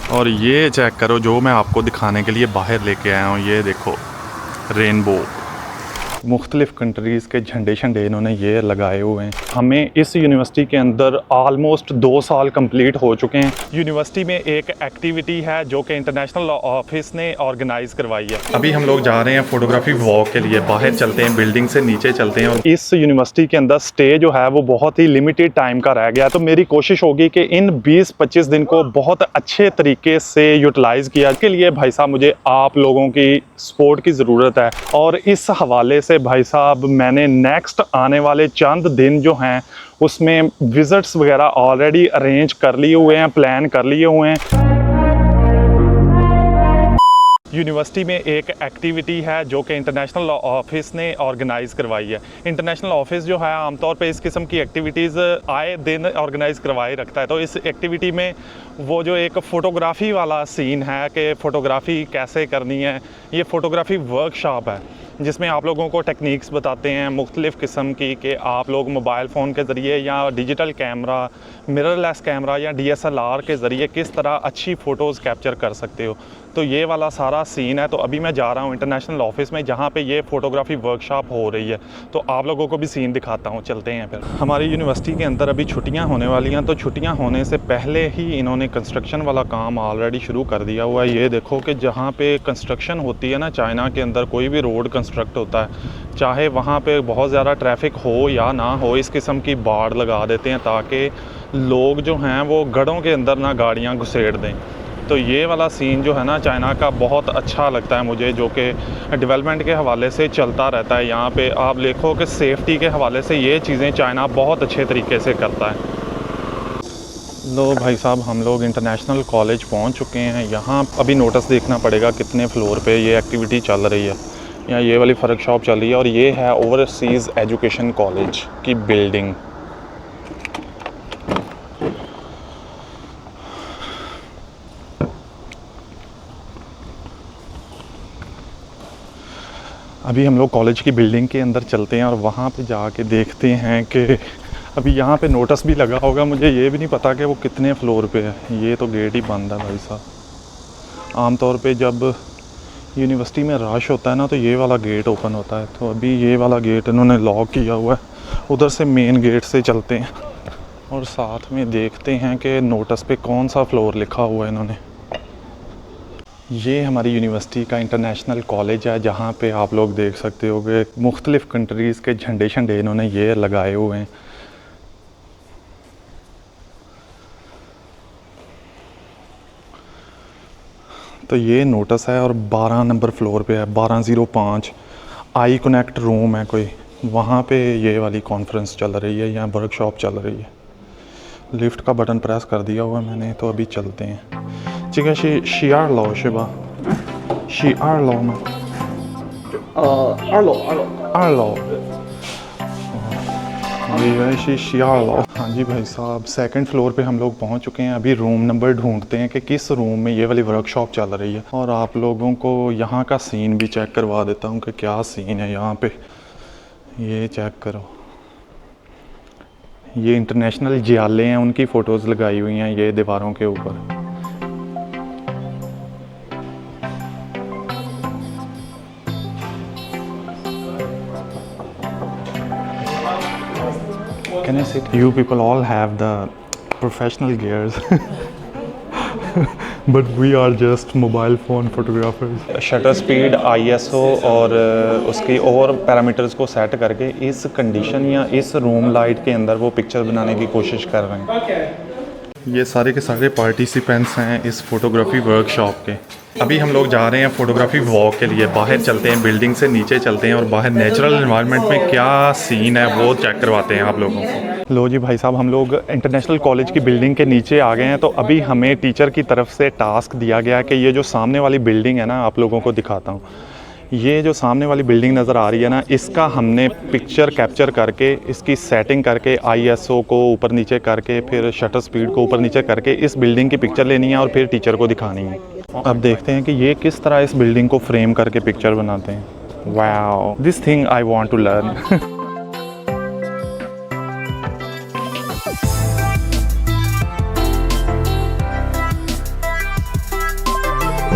और ये चेक करो जो मैं आपको दिखाने के लिए बाहर लेके आया हूँ, ये देखो रेनबो। मुख्तलिफ़ कंट्रीज़ के झंडे शंडे इन्होंने ये लगाए हुए हैं। हमें इस यूनिवर्सिटी के अंदर ऑलमोस्ट 2 साल कंप्लीट हो चुके हैं। यूनिवर्सिटी में एक एक्टिविटी है जो कि इंटरनेशनल ऑफिस ने ऑर्गेनाइज़ करवाई है। अभी हम लोग जा रहे हैं फोटोग्राफी वॉक के लिए, बाहर चलते हैं, बिल्डिंग से नीचे चलते हैं। और इस यूनिवर्सिटी के अंदर स्टे जो है वो बहुत ही लिमिटेड टाइम का रह गया, तो मेरी कोशिश होगी कि इन 20-25 दिन को बहुत अच्छे तरीके से यूटिलाइज़ किया। इसके लिए भाई साहब मुझे आप लोगों की सपोर्ट की ज़रूरत है। और इस हवाले से भाई साहब मैंने नेक्स्ट आने वाले चंद दिन जो हैं उसमें विज़िट्स वगैरह ऑलरेडी अरेंज कर लिए हुए हैं, प्लान कर लिए हुए हैं। यूनिवर्सिटी में एक एक्टिविटी है जो कि इंटरनेशनल ऑफिस ने ऑर्गेनाइज़ करवाई है। इंटरनेशनल ऑफिस जो है आमतौर पे इस किस्म की एक्टिविटीज़ आए दिन ऑर्गेनाइज़ करवाए रखता है। तो इस एक्टिविटी में वो जो एक फ़ोटोग्राफ़ी वाला सीन है कि फ़ोटोग्राफ़ी कैसे करनी है, ये फ़ोटोग्राफ़ी वर्कशॉप है जिसमें आप लोगों को टेक्निक्स बताते हैं मुख्तलिफ़ किस्म की कि आप लोग मोबाइल फ़ोन के ज़रिए या डिजिटल कैमरा, मिररलेस कैमरा या DSLR के ज़रिए किस तरह अच्छी फ़ोटोज़ कैप्चर कर सकते हो। तो ये वाला सारा सीन है। तो अभी मैं जा रहा हूँ इंटरनेशनल ऑफिस में जहाँ पे ये फ़ोटोग्राफ़ी वर्कशॉप हो रही है, तो आप लोगों को भी सीन दिखाता हूँ। चलते हैं फिर। हमारी यूनिवर्सिटी के अंदर अभी छुट्टियाँ होने वाली हैं, तो छुट्टियाँ होने से पहले ही इन्होंने कंस्ट्रक्शन वाला काम ऑलरेडी शुरू कर दिया हुआ है। ये देखो कि जहाँ पे कंस्ट्रक्शन होती है ना, चाइना के अंदर कोई भी रोड कंस्ट्रक्ट होता है, चाहे वहाँ पे बहुत ज़्यादा ट्रैफिक हो या ना हो, इस किस्म की बाड़ लगा देते हैं ताकि लोग जो हैं वो गढ़ों के अंदर ना गाड़ियाँ घुसेड़ दें। तो ये वाला सीन जो है ना चाइना का बहुत अच्छा लगता है मुझे, जो कि डेवलपमेंट के हवाले से चलता रहता है। यहाँ पे आप देखो कि सेफ्टी के हवाले से ये चीज़ें चाइना बहुत अच्छे तरीके से करता है। लो भाई साहब, हम लोग इंटरनेशनल कॉलेज पहुँच चुके हैं। यहाँ अभी नोटिस देखना पड़ेगा कितने फ्लोर पे ये एक्टिविटी चल रही है। यहाँ ये वाली वर्कशॉप चल रही है और ये है ओवरसीज़ एजुकेशन कॉलेज की बिल्डिंग। अभी हम लोग कॉलेज की बिल्डिंग के अंदर चलते हैं और वहाँ पे जाके देखते हैं कि अभी यहाँ पे नोटिस भी लगा होगा, मुझे ये भी नहीं पता कि वो कितने फ्लोर पे है। ये तो गेट ही बंद है भाई साहब। आमतौर पे जब यूनिवर्सिटी में रश होता है ना तो ये वाला गेट ओपन होता है, तो अभी ये वाला गेट इन्होंने लॉक किया हुआ है। उधर से मेन गेट से चलते हैं और साथ में देखते हैं कि नोटिस पे कौन सा फ्लोर लिखा हुआ है इन्होंने। ये हमारी यूनिवर्सिटी का इंटरनेशनल कॉलेज है जहाँ पे आप लोग देख सकते हो कि मुख्तलिफ़ कंट्रीज़ के झंडे शंडे इन्होंने ये लगाए हुए हैं। तो ये नोटिस है और 12 नंबर फ्लोर पे है, 1205 आई कनेक्ट रूम है कोई, वहाँ पे ये वाली कॉन्फ्रेंस चल रही है या वर्कशॉप चल रही है। लिफ्ट का बटन प्रेस कर दिया हुआ मैंने, तो अभी चलते हैं। 这个是12楼是吧？ 12楼吗？ 2楼2楼。ये है 12楼। हाँ जी भाई साहब, सेकंड फ्लोर पे हम लोग पहुंच चुके हैं। अभी रूम नंबर ढूंढते हैं कि किस रूम में ये वाली वर्कशॉप चल रही है, और आप लोगों को यहाँ का सीन भी चेक करवा देता हूँ कि क्या सीन है यहाँ पे। ये चेक करो, ये इंटरनेशनल जियाले हैं, उनकी फ़ोटोज़ लगाई हुई हैं ये दीवारों के ऊपर। Can I sit? You people all have the professional gears, but we are just mobile phone photographers. Shutter speed, ISO और उसकी और पैरामीटर्स को सेट करके इस कंडीशन या इस रूम लाइट के अंदर वो पिक्चर बनाने की कोशिश कर रहे हैं। ये सारे के सारे पार्टिसिपेंट्स हैं इस फोटोग्राफी वर्कशॉप के। अभी हम लोग जा रहे हैं फोटोग्राफी वॉक के लिए, बाहर चलते हैं, बिल्डिंग से नीचे चलते हैं और बाहर नेचुरल एनवायरनमेंट में क्या सीन है वो चेक करवाते हैं आप लोगों को। लो जी भाई साहब, हम लोग इंटरनेशनल कॉलेज की बिल्डिंग के नीचे आ गए हैं। तो अभी हमें टीचर की तरफ से टास्क दिया गया है कि ये जो सामने वाली बिल्डिंग है ना, आप लोगों को दिखाता हूँ। ये जो सामने वाली बिल्डिंग नज़र आ रही है ना, इसका हमने पिक्चर कैप्चर करके इसकी सेटिंग करके ISO को ऊपर नीचे करके फिर शटर स्पीड को ऊपर नीचे करके इस बिल्डिंग की पिक्चर लेनी है और फिर टीचर को दिखानी है। अब देखते हैं कि ये किस तरह इस बिल्डिंग को फ्रेम करके पिक्चर बनाते हैं। Wow, this thing I want to learn.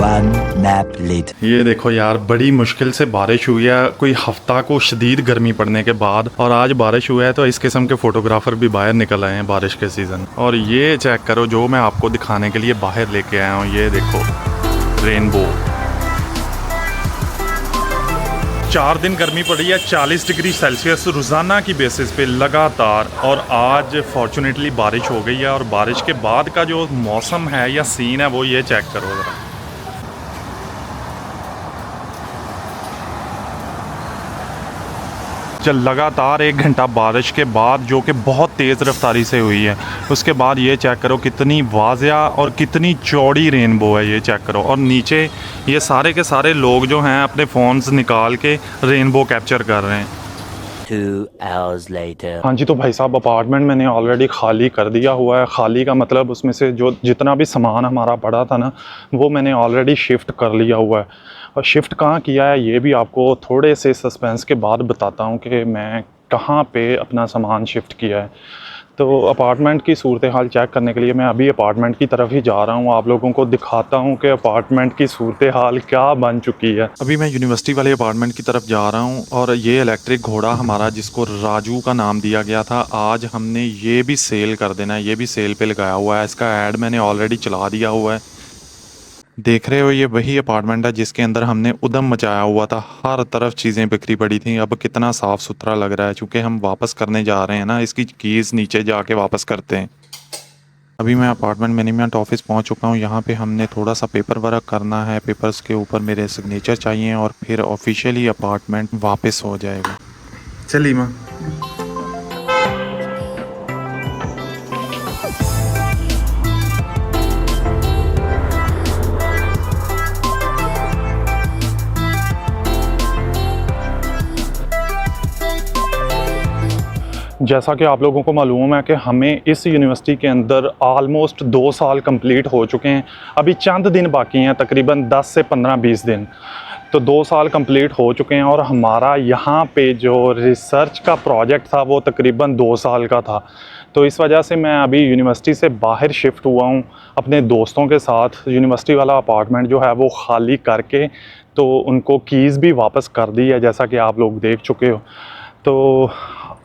One nap later. ये देखो यार, बड़ी मुश्किल से बारिश हुई है कोई हफ्ता को शदीद गर्मी पड़ने के बाद, और आज बारिश हुआ है तो इस किस्म के फ़ोटोग्राफ़र भी बाहर निकल आए हैं बारिश के सीज़न। और ये चेक करो जो मैं आपको दिखाने के लिए बाहर लेके आया हूँ, ये देखो रेनबो। 4 दिन गर्मी पड़ी है 40 डिग्री सेल्सियस रोज़ाना की बेसिस पे लगातार, और आज फॉर्चुनेटली बारिश हो गई है। और बारिश के बाद का जो मौसम है या सीन है वो ये चेक करो ज़रा। जब लगातार 1 घंटा बारिश के बाद, जो कि बहुत तेज़ रफ्तारी से हुई है, उसके बाद ये चेक करो कितनी वाज़िया और कितनी चौड़ी रेनबो है, ये चेक करो। और नीचे ये सारे के सारे लोग जो हैं अपने फ़ोन्स निकाल के रेनबो कैप्चर कर रहे हैं। 2 hours later. हाँ जी, तो भाई साहब अपार्टमेंट मैंने ऑलरेडी खाली कर दिया हुआ है। खाली का मतलब उसमें से जो जितना भी सामान हमारा पड़ा था ना, वो मैंने ऑलरेडी शिफ्ट कर लिया हुआ है। और शिफ्ट कहाँ किया है ये भी आपको थोड़े से सस्पेंस के बाद बताता हूँ कि मैं कहाँ पे अपना सामान शिफ्ट किया है। तो अपार्टमेंट की सूरत हाल चेक करने के लिए मैं अभी अपार्टमेंट की तरफ ही जा रहा हूँ। आप लोगों को दिखाता हूँ कि अपार्टमेंट की सूरत हाल क्या बन चुकी है। अभी मैं यूनिवर्सिटी वाले अपार्टमेंट की तरफ जा रहा हूँ, और ये इलेक्ट्रिक घोड़ा हमारा जिसको राजू का नाम दिया गया था, आज हमने ये भी सेल कर देना है। ये भी सेल पे लगाया हुआ है, इसका ऐड मैंने ऑलरेडी चला दिया हुआ है। देख रहे हो ये वही अपार्टमेंट है जिसके अंदर हमने उदम मचाया हुआ था, हर तरफ चीज़ें बिखरी पड़ी थी। अब कितना साफ़ सुथरा लग रहा है। चूँकि हम वापस करने जा रहे हैं ना, इसकी कीज़ नीचे जाके वापस करते हैं। अभी मैं अपार्टमेंट मैनेजमेंट ऑफिस पहुंच चुका हूं। यहाँ पे हमने थोड़ा सा पेपर वर्क करना है, पेपर्स के ऊपर मेरे सिग्नेचर चाहिए, और फिर ऑफिशियली अपार्टमेंट वापस हो जाएगा। चलिए माँ। जैसा कि आप लोगों को मालूम है कि हमें इस यूनिवर्सिटी के अंदर ऑलमोस्ट 2 साल कंप्लीट हो चुके हैं। अभी चंद दिन बाकी हैं, तकरीबन 10 से 15-20 दिन, तो 2 साल कंप्लीट हो चुके हैं। और हमारा यहाँ पे जो रिसर्च का प्रोजेक्ट था वो तकरीबन 2 साल का था। तो इस वजह से मैं अभी यूनिवर्सिटी से बाहर शिफ्ट हुआ हूँ अपने दोस्तों के साथ। यूनिवर्सिटी वाला अपार्टमेंट जो है वो ख़ाली करके तो उनको कीज़ भी वापस कर दी है, जैसा कि आप लोग देख चुके हो। तो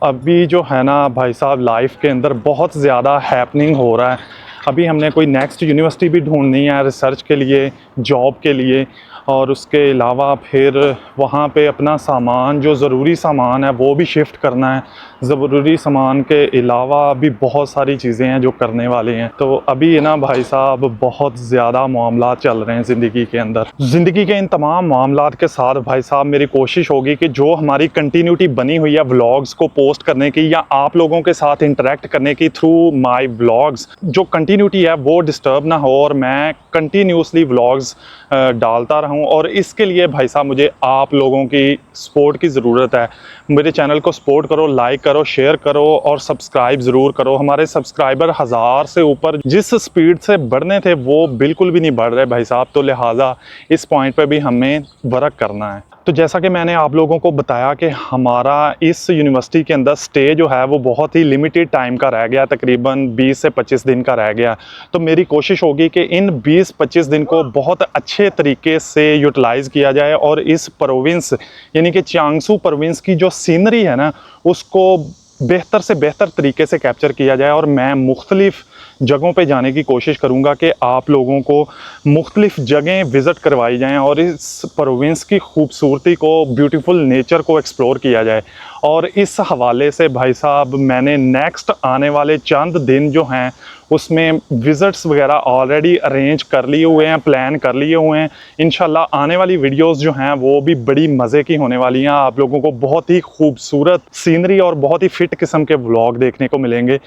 अभी जो है ना भाई साहब, लाइफ के अंदर बहुत ज़्यादा हैपनिंग हो रहा है। अभी हमने कोई नेक्स्ट यूनिवर्सिटी भी ढूंढनी है रिसर्च के लिए, जॉब के लिए, और उसके अलावा फिर वहाँ पे अपना सामान, जो ज़रूरी सामान है वो भी शिफ्ट करना है। ज़रूरी सामान के अलावा भी बहुत सारी चीज़ें हैं जो करने वाले हैं। तो अभी है ना भाई साहब, बहुत ज़्यादा मामला चल रहे हैं ज़िंदगी के अंदर। ज़िंदगी के इन तमाम मामलात के साथ भाई साहब मेरी कोशिश होगी कि जो हमारी कंटिन्यूटी बनी हुई है व्लॉग्स को पोस्ट करने की या आप लोगों के साथ इंटरेक्ट करने की थ्रू माई व्लॉग्स, जो कंटिन्यूटी है वो डिस्टर्ब ना हो और मैं कंटिन्यूसली व्लॉग्स डालता रहूं। और इसके लिए भाई साहब मुझे आप लोगों की सपोर्ट की ज़रूरत है। मेरे चैनल को सपोर्ट करो, लाइक करो, शेयर करो और सब्सक्राइब ज़रूर करो। हमारे सब्सक्राइबर 1000 से ऊपर जिस स्पीड से बढ़ने थे वो बिल्कुल भी नहीं बढ़ रहे भाई साहब। तो लिहाजा इस पॉइंट पे भी हमें वर्क करना है। तो जैसा कि मैंने आप लोगों को बताया कि हमारा इस यूनिवर्सिटी के अंदर स्टे जो है वो बहुत ही लिमिटेड टाइम का रह गया, तकरीबन 20 से 25 दिन का रह गया। तो मेरी कोशिश होगी कि इन 20-25 दिन को बहुत अच्छे तरीके से यूटिलाइज़ किया जाए और इस प्रोविंस यानी कि चांगसू प्रोविंस की जो सीनरी है ना, उसको बेहतर से बेहतर तरीके से कैप्चर किया जाए। और मैं मुख्तलिफ़ जगहों पे जाने की कोशिश करूंगा कि आप लोगों को मुख्तलिफ़ जगहें विज़िट करवाई जाएं और इस प्रोविंस की खूबसूरती को, ब्यूटीफुल नेचर को एक्सप्लोर किया जाए। और इस हवाले से भाई साहब मैंने नेक्स्ट आने वाले चंद दिन जो हैं उसमें विज़िट्स वगैरह ऑलरेडी अरेंज कर लिए हुए हैं, प्लान कर लिए हुए हैं। इंशाल्लाह आने वाली वीडियोस जो हैं वो भी बड़ी मज़े की होने वाली हैं। आप लोगों को बहुत ही खूबसूरत सीनरी और बहुत ही फ़िट किस्म के व्लॉग देखने को मिलेंगे।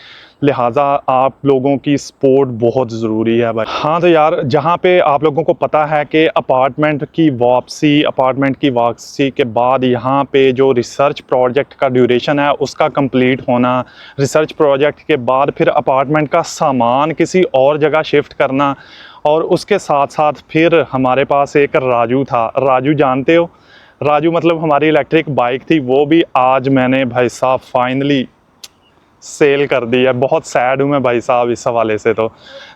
लिहाजा आप लोगों की सपोर्ट बहुत ज़रूरी है भाई। हाँ तो यार, जहाँ पे आप लोगों को पता है कि अपार्टमेंट की वापसी के बाद यहाँ पे जो रिसर्च प्रोजेक्ट का ड्यूरेशन है उसका कंप्लीट होना, रिसर्च प्रोजेक्ट के बाद फिर अपार्टमेंट का सामान किसी और जगह शिफ्ट करना, और उसके साथ साथ फिर हमारे पास एक राजू था। राजू जानते हो, राजू मतलब हमारी इलेक्ट्रिक बाइक थी, वो भी आज मैंने भाई साहब फाइनली सेल कर दी है। बहुत सैड हूँ मैं भाई साहब इस हवाले से। तो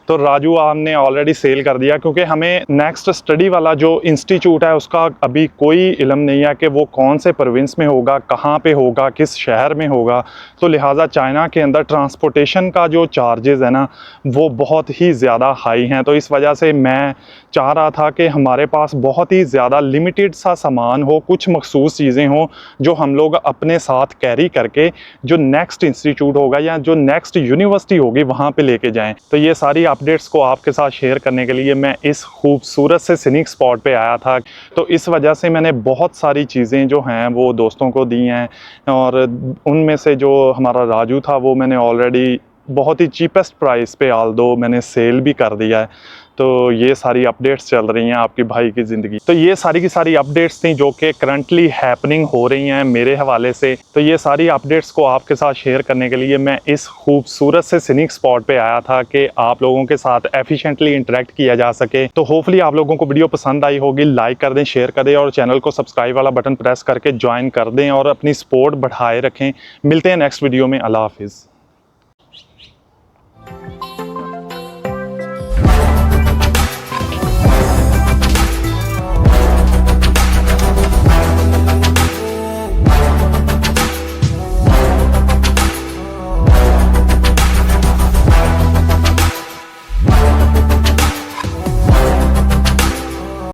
तो राजू हमने ऑलरेडी सेल कर दिया, क्योंकि हमें नेक्स्ट स्टडी वाला जो इंस्टीट्यूट है उसका अभी कोई इल्म नहीं है कि वो कौन से प्रोविंस में होगा, कहाँ पे होगा, किस शहर में होगा। तो लिहाजा चाइना के अंदर ट्रांसपोर्टेशन का जो चार्जेस है ना वो बहुत ही ज़्यादा हाई हैं। तो इस वजह से मैं चाह रहा था कि हमारे पास बहुत ही ज़्यादा लिमिटेड सा सामान हो, कुछ मखसूस चीज़ें हों जो हम लोग अपने साथ कैरी करके जो नेक्स्ट इंस्टीट्यूट होगा या जो नेक्स्ट यूनिवर्सिटी होगी वहाँ पे लेके जाएं। तो ये सारी अपडेट्स को आपके साथ शेयर करने के लिए मैं इस खूबसूरत से सीनिक स्पॉट पे आया था। तो इस वजह से मैंने बहुत सारी चीज़ें जो हैं वो दोस्तों को दी हैं, और उनमें से जो हमारा राजू था वो मैंने ऑलरेडी बहुत ही चीपेस्ट प्राइस पे आल्दो मैंने सेल भी कर दिया है। तो ये सारी अपडेट्स चल रही हैं आपकी भाई की ज़िंदगी। तो ये सारी की सारी अपडेट्स थी जो कि करंटली हैपनिंग हो रही हैं मेरे हवाले से। तो ये सारी अपडेट्स को आपके साथ शेयर करने के लिए मैं इस खूबसूरत से सीनिक स्पॉट पे आया था कि आप लोगों के साथ एफिशिएंटली इंटरेक्ट किया जा सके। तो होपफुली आप लोगों को वीडियो पसंद आई होगी। लाइक कर दें, शेयर कर दें और चैनल को सब्सक्राइब वाला बटन प्रेस करके ज्वाइन कर दें और अपनी सपोर्ट बढ़ाए रखें। मिलते हैं नेक्स्ट वीडियो में। अल्लाह हाफिज़।